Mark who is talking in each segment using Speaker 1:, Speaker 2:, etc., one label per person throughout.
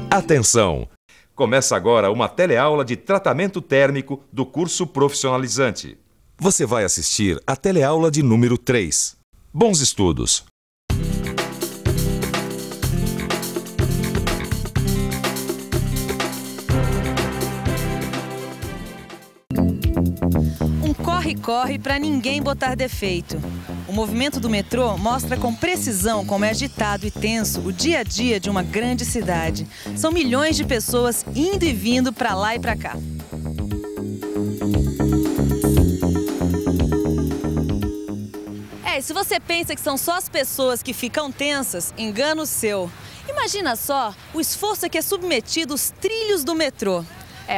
Speaker 1: Atenção! Começa agora uma teleaula de tratamento térmico do curso profissionalizante. Você vai assistir a teleaula de número 3. Bons estudos!
Speaker 2: Um corre-corre para ninguém botar defeito. O movimento do metrô mostra com precisão como é agitado e tenso o dia a dia de uma grande cidade. São milhões de pessoas indo e vindo para lá e para cá. E se você pensa que são só as pessoas que ficam tensas, engano seu. Imagina só o esforço a que é submetido os trilhos do metrô.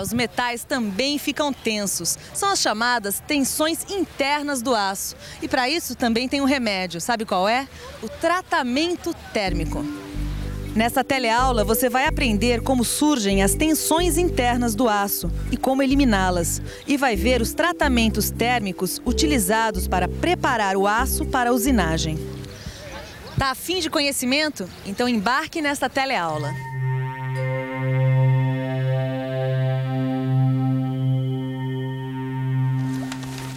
Speaker 2: Os metais também ficam tensos. São as chamadas tensões internas do aço. E para isso também tem um remédio. Sabe qual é? O tratamento térmico. Nessa teleaula você vai aprender como surgem as tensões internas do aço e como eliminá-las. E vai ver os tratamentos térmicos utilizados para preparar o aço para a usinagem. Tá a fim de conhecimento? Então embarque nesta teleaula.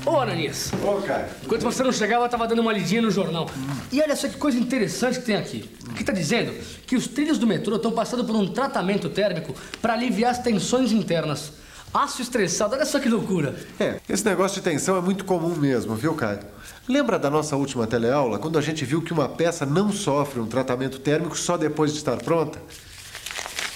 Speaker 3: Ô, Ananias.
Speaker 4: Ô, Caio.
Speaker 3: Enquanto você não chegava, eu tava dando uma lidinha no jornal. E olha só que coisa interessante que tem aqui. Aqui tá dizendo que os trilhos do metrô estão passando por um tratamento térmico para aliviar as tensões internas. Aço estressado, olha só que loucura.
Speaker 4: Esse negócio de tensão é muito comum mesmo, viu, Caio? Lembra da nossa última teleaula, quando a gente viu que uma peça não sofre um tratamento térmico só depois de estar pronta?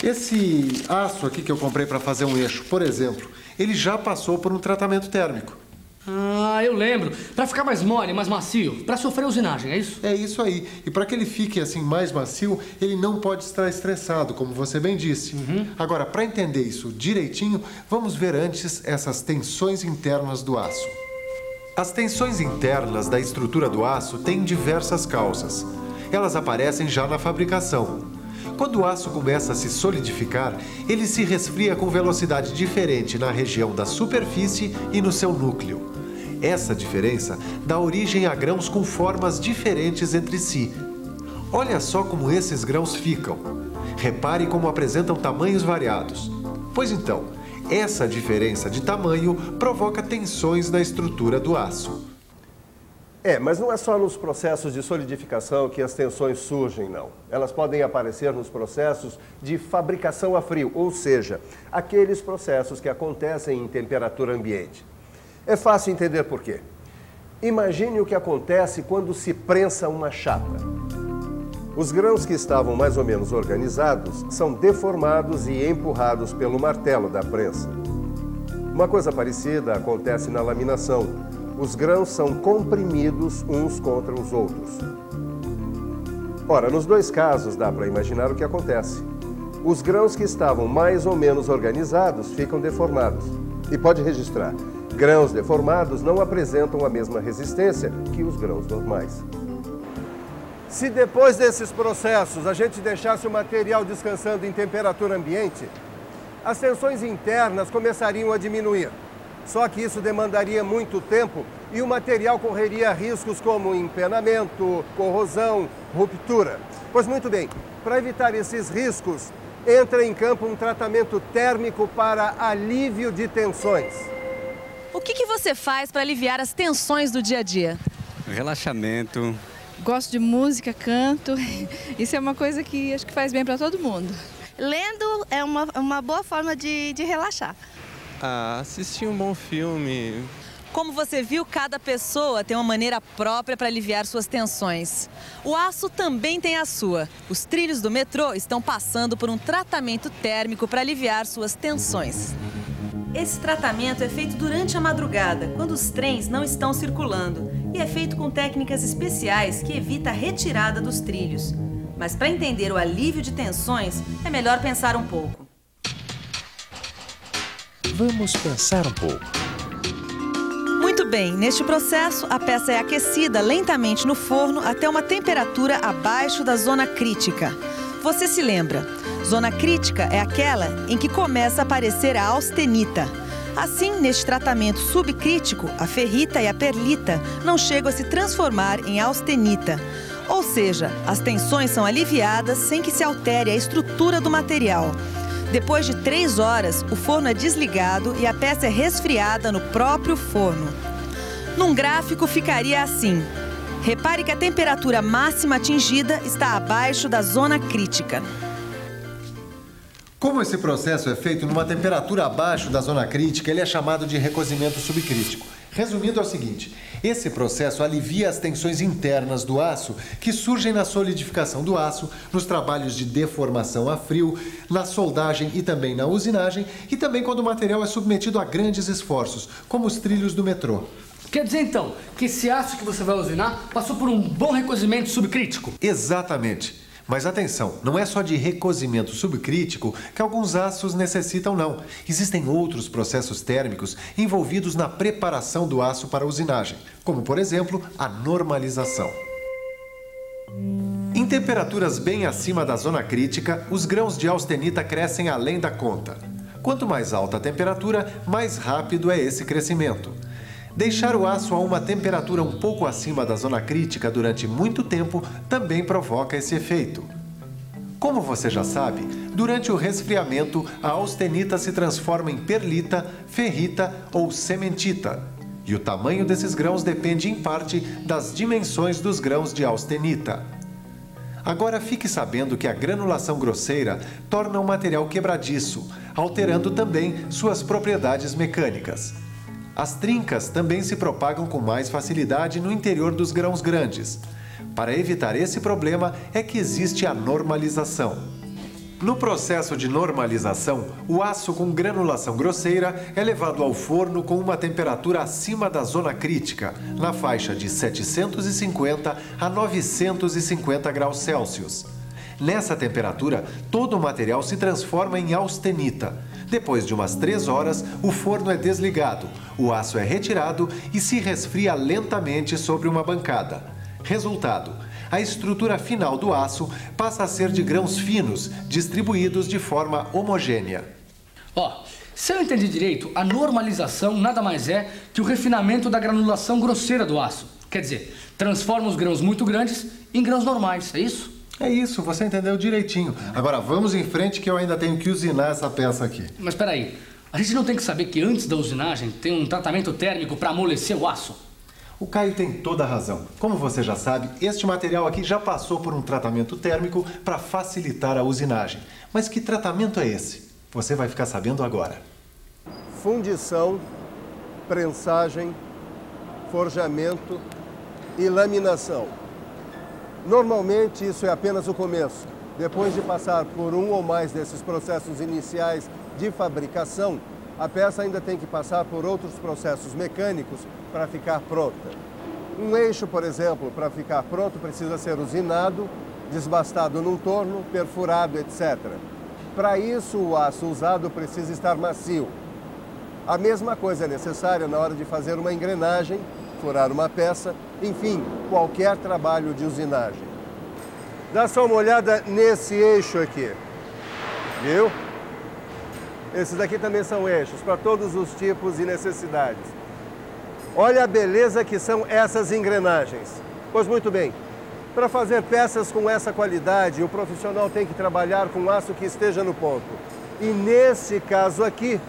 Speaker 4: Esse aço aqui que eu comprei para fazer um eixo, por exemplo, ele já passou por um tratamento térmico.
Speaker 3: Ah, eu lembro. Para ficar mais mole, mais macio, para sofrer usinagem, é isso?
Speaker 4: É isso aí. E para que ele fique assim mais macio, ele não pode estar estressado, como você bem disse. Agora, para entender isso direitinho, vamos ver antes essas tensões internas do aço. As tensões internas da estrutura do aço têm diversas causas. Elas aparecem já na fabricação. Quando o aço começa a se solidificar, ele se resfria com velocidade diferente na região da superfície e no seu núcleo. Essa diferença dá origem a grãos com formas diferentes entre si. Olha só como esses grãos ficam. Repare como apresentam tamanhos variados. Pois então, essa diferença de tamanho provoca tensões na estrutura do aço.
Speaker 5: Mas não é só nos processos de solidificação que as tensões surgem, não. Elas podem aparecer nos processos de fabricação a frio, ou seja, aqueles processos que acontecem em temperatura ambiente. É fácil entender por quê. Imagine o que acontece quando se prensa uma chapa. Os grãos que estavam mais ou menos organizados são deformados e empurrados pelo martelo da prensa. Uma coisa parecida acontece na laminação. Os grãos são comprimidos uns contra os outros. Ora, nos dois casos dá para imaginar o que acontece. Os grãos que estavam mais ou menos organizados ficam deformados. E pode registrar, grãos deformados não apresentam a mesma resistência que os grãos normais. Se depois desses processos a gente deixasse o material descansando em temperatura ambiente, as tensões internas começariam a diminuir. Só que isso demandaria muito tempo e o material correria riscos como empenamento, corrosão, ruptura. Pois muito bem, para evitar esses riscos, entra em campo um tratamento térmico para alívio de tensões.
Speaker 2: O que você faz para aliviar as tensões do dia a dia?
Speaker 6: Relaxamento.
Speaker 7: Gosto de música, canto. Isso é uma coisa que acho que faz bem para todo mundo.
Speaker 8: Lendo é uma boa forma de relaxar.
Speaker 6: Assistir um bom filme.
Speaker 2: Como você viu, cada pessoa tem uma maneira própria para aliviar suas tensões. O aço também tem a sua. Os trilhos do metrô estão passando por um tratamento térmico para aliviar suas tensões. Esse tratamento é feito durante a madrugada, quando os trens não estão circulando, e é feito com técnicas especiais que evita a retirada dos trilhos. Mas para entender o alívio de tensões, é melhor pensar um pouco.
Speaker 1: Vamos pensar um pouco.
Speaker 2: Muito bem, neste processo, a peça é aquecida lentamente no forno até uma temperatura abaixo da zona crítica. Você se lembra? Zona crítica é aquela em que começa a aparecer a austenita. Assim, neste tratamento subcrítico, a ferrita e a perlita não chegam a se transformar em austenita. Ou seja, as tensões são aliviadas sem que se altere a estrutura do material. Depois de 3 horas, o forno é desligado e a peça é resfriada no próprio forno. Num gráfico ficaria assim. Repare que a temperatura máxima atingida está abaixo da zona crítica.
Speaker 4: Como esse processo é feito numa temperatura abaixo da zona crítica, ele é chamado de recozimento subcrítico. Resumindo, é o seguinte: esse processo alivia as tensões internas do aço que surgem na solidificação do aço, nos trabalhos de deformação a frio, na soldagem e também na usinagem, e também quando o material é submetido a grandes esforços, como os trilhos do metrô.
Speaker 3: Quer dizer, então, que esse aço que você vai usinar passou por um bom recozimento subcrítico?
Speaker 4: Exatamente. Mas atenção, não é só de recozimento subcrítico que alguns aços necessitam, não. Existem outros processos térmicos envolvidos na preparação do aço para a usinagem, como, por exemplo, a normalização. Em temperaturas bem acima da zona crítica, os grãos de austenita crescem além da conta. Quanto mais alta a temperatura, mais rápido é esse crescimento. Deixar o aço a uma temperatura um pouco acima da zona crítica durante muito tempo também provoca esse efeito. Como você já sabe, durante o resfriamento, a austenita se transforma em perlita, ferrita ou cementita. E o tamanho desses grãos depende, em parte, das dimensões dos grãos de austenita. Agora fique sabendo que a granulação grosseira torna o material quebradiço, alterando também suas propriedades mecânicas. As trincas também se propagam com mais facilidade no interior dos grãos grandes. Para evitar esse problema é que existe a normalização. No processo de normalização, o aço com granulação grosseira é levado ao forno com uma temperatura acima da zona crítica, na faixa de 750 a 950 graus Celsius. Nessa temperatura, todo o material se transforma em austenita. Depois de umas 3 horas, o forno é desligado, o aço é retirado e se resfria lentamente sobre uma bancada. Resultado: a estrutura final do aço passa a ser de grãos finos, distribuídos de forma homogênea.
Speaker 3: Se eu entendi direito, a normalização nada mais é que o refinamento da granulação grosseira do aço. Quer dizer, transforma os grãos muito grandes em grãos normais, é isso?
Speaker 4: É isso, você entendeu direitinho. Agora vamos em frente que eu ainda tenho que usinar essa peça aqui.
Speaker 3: Mas espera aí, a gente não tem que saber que antes da usinagem tem um tratamento térmico para amolecer o aço?
Speaker 4: O Caio tem toda a razão. Como você já sabe, este material aqui já passou por um tratamento térmico para facilitar a usinagem. Mas que tratamento é esse? Você vai ficar sabendo agora.
Speaker 5: Fundição, prensagem, forjamento e laminação. Normalmente isso é apenas o começo. Depois de passar por um ou mais desses processos iniciais de fabricação, a peça ainda tem que passar por outros processos mecânicos para ficar pronta. Um eixo, por exemplo, para ficar pronto precisa ser usinado, desbastado num torno, perfurado, etc. Para isso, o aço usado precisa estar macio. A mesma coisa é necessária na hora de fazer uma engrenagem, furar uma peça, enfim, qualquer trabalho de usinagem. Dá só uma olhada nesse eixo aqui, viu? Esses aqui também são eixos para todos os tipos e necessidades. Olha a beleza que são essas engrenagens. Pois muito bem, para fazer peças com essa qualidade, o profissional tem que trabalhar com aço que esteja no ponto. E nesse caso aqui,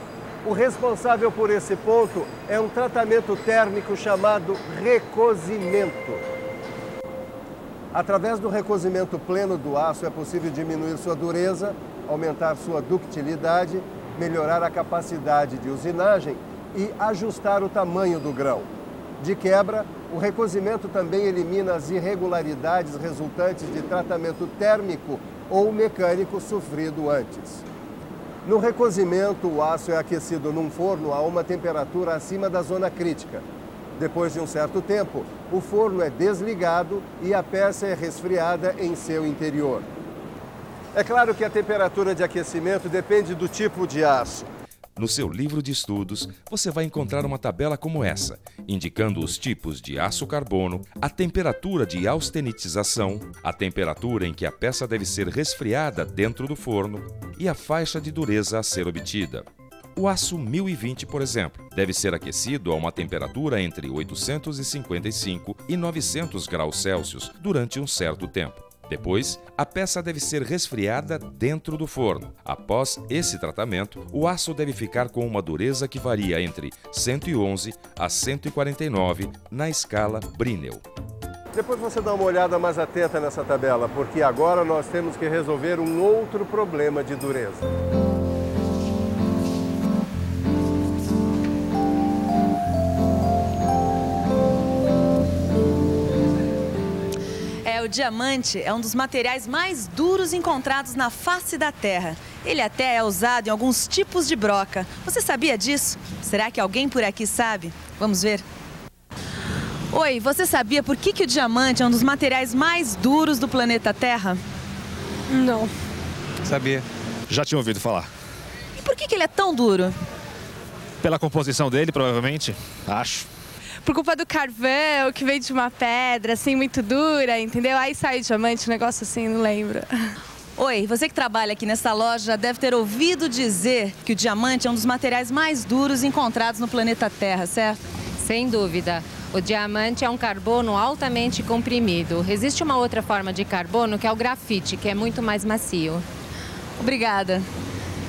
Speaker 5: o responsável por esse ponto é um tratamento térmico chamado recozimento. Através do recozimento pleno do aço é possível diminuir sua dureza, aumentar sua ductilidade, melhorar a capacidade de usinagem e ajustar o tamanho do grão. De quebra, o recozimento também elimina as irregularidades resultantes de tratamento térmico ou mecânico sofrido antes. No recozimento, o aço é aquecido num forno a uma temperatura acima da zona crítica. Depois de um certo tempo, o forno é desligado e a peça é resfriada em seu interior. É claro que a temperatura de aquecimento depende do tipo de aço.
Speaker 1: No seu livro de estudos, você vai encontrar uma tabela como essa, indicando os tipos de aço carbono, a temperatura de austenitização, a temperatura em que a peça deve ser resfriada dentro do forno e a faixa de dureza a ser obtida. O aço 1020, por exemplo, deve ser aquecido a uma temperatura entre 855 e 900 graus Celsius durante um certo tempo. Depois, a peça deve ser resfriada dentro do forno. Após esse tratamento, o aço deve ficar com uma dureza que varia entre 111 a 149 na escala Brinell.
Speaker 5: Depois você dá uma olhada mais atenta nessa tabela, porque agora nós temos que resolver um outro problema de dureza.
Speaker 2: O diamante é um dos materiais mais duros encontrados na face da Terra. Ele até é usado em alguns tipos de broca. Você sabia disso? Será que alguém por aqui sabe? Vamos ver. Oi, você sabia por que o diamante é um dos materiais mais duros do planeta Terra?
Speaker 9: Não.
Speaker 10: Sabia. Já tinha ouvido falar.
Speaker 2: E por que ele é tão duro?
Speaker 10: Pela composição dele, provavelmente. Acho.
Speaker 9: Por culpa do carvão, que vem de uma pedra, assim, muito dura, entendeu? Aí sai o diamante, um negócio assim, não lembro.
Speaker 2: Oi, você que trabalha aqui nessa loja já deve ter ouvido dizer que o diamante é um dos materiais mais duros encontrados no planeta Terra, certo?
Speaker 11: Sem dúvida. O diamante é um carbono altamente comprimido. Existe uma outra forma de carbono que é o grafite, que é muito mais macio.
Speaker 2: Obrigada.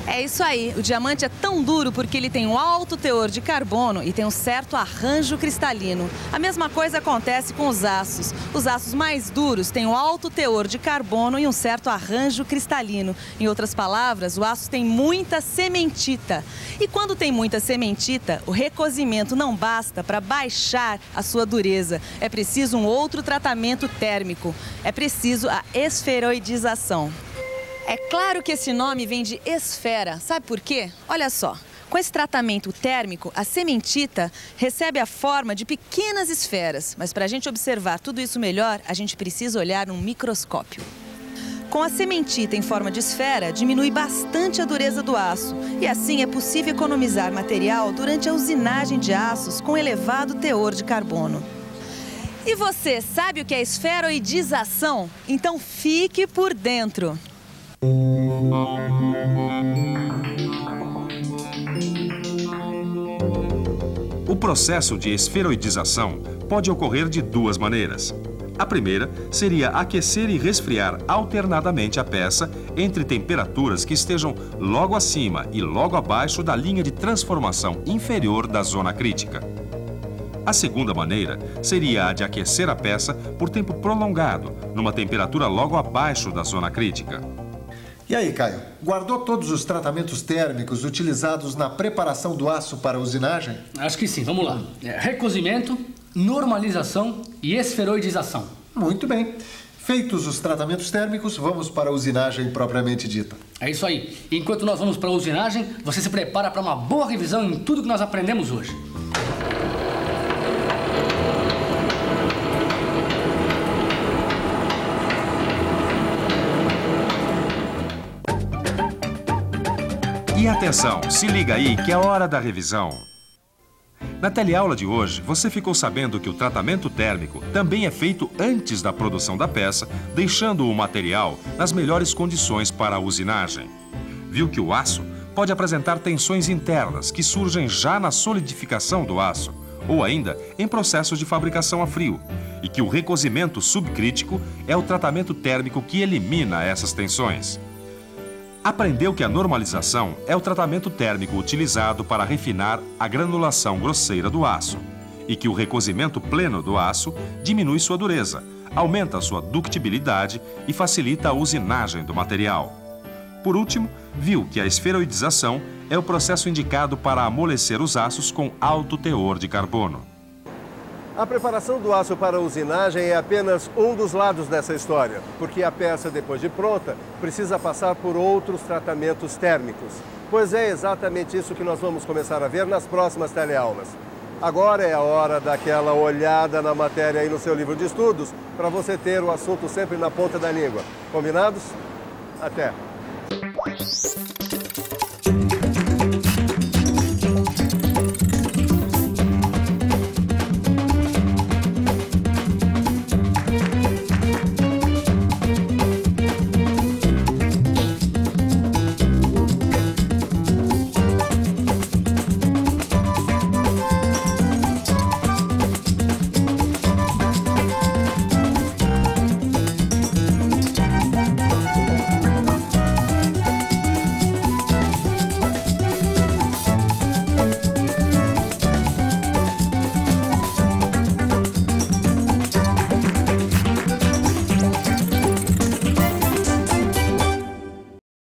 Speaker 2: É isso aí, o diamante é tão duro porque ele tem um alto teor de carbono e tem um certo arranjo cristalino. A mesma coisa acontece com os aços. Os aços mais duros têm um alto teor de carbono e um certo arranjo cristalino. Em outras palavras, o aço tem muita cementita. E quando tem muita cementita, o recozimento não basta para baixar a sua dureza. É preciso um outro tratamento térmico. É preciso a esferoidização. É claro que esse nome vem de esfera. Sabe por quê? Olha só. Com esse tratamento térmico, a cementita recebe a forma de pequenas esferas. Mas para a gente observar tudo isso melhor, a gente precisa olhar num microscópio. Com a cementita em forma de esfera, diminui bastante a dureza do aço. E assim é possível economizar material durante a usinagem de aços com elevado teor de carbono. E você sabe o que é esferoidização? Então fique por dentro.
Speaker 1: O processo de esferoidização pode ocorrer de duas maneiras. A primeira seria aquecer e resfriar alternadamente a peça entre temperaturas que estejam logo acima e logo abaixo da linha de transformação inferior da zona crítica. A segunda maneira seria a de aquecer a peça por tempo prolongado, numa temperatura logo abaixo da zona crítica.
Speaker 4: E aí, Caio, guardou todos os tratamentos térmicos utilizados na preparação do aço para a usinagem?
Speaker 3: Acho que sim, vamos lá. Recozimento, normalização e esferoidização.
Speaker 4: Muito bem. Feitos os tratamentos térmicos, vamos para a usinagem propriamente dita.
Speaker 3: É isso aí. Enquanto nós vamos para a usinagem, você se prepara para uma boa revisão em tudo que nós aprendemos hoje.
Speaker 1: E atenção, se liga aí que é hora da revisão. Na teleaula de hoje, você ficou sabendo que o tratamento térmico também é feito antes da produção da peça, deixando o material nas melhores condições para a usinagem. Viu que o aço pode apresentar tensões internas que surgem já na solidificação do aço, ou ainda em processo de fabricação a frio, e que o recozimento subcrítico é o tratamento térmico que elimina essas tensões. Aprendeu que a normalização é o tratamento térmico utilizado para refinar a granulação grosseira do aço e que o recozimento pleno do aço diminui sua dureza, aumenta sua ductibilidade e facilita a usinagem do material. Por último, viu que a esferoidização é o processo indicado para amolecer os aços com alto teor de carbono.
Speaker 5: A preparação do aço para a usinagem é apenas um dos lados dessa história, porque a peça, depois de pronta, precisa passar por outros tratamentos térmicos. Pois é exatamente isso que nós vamos começar a ver nas próximas teleaulas. Agora é a hora daquela olhada na matéria aí no seu livro de estudos, para você ter o assunto sempre na ponta da língua. Combinados? Até!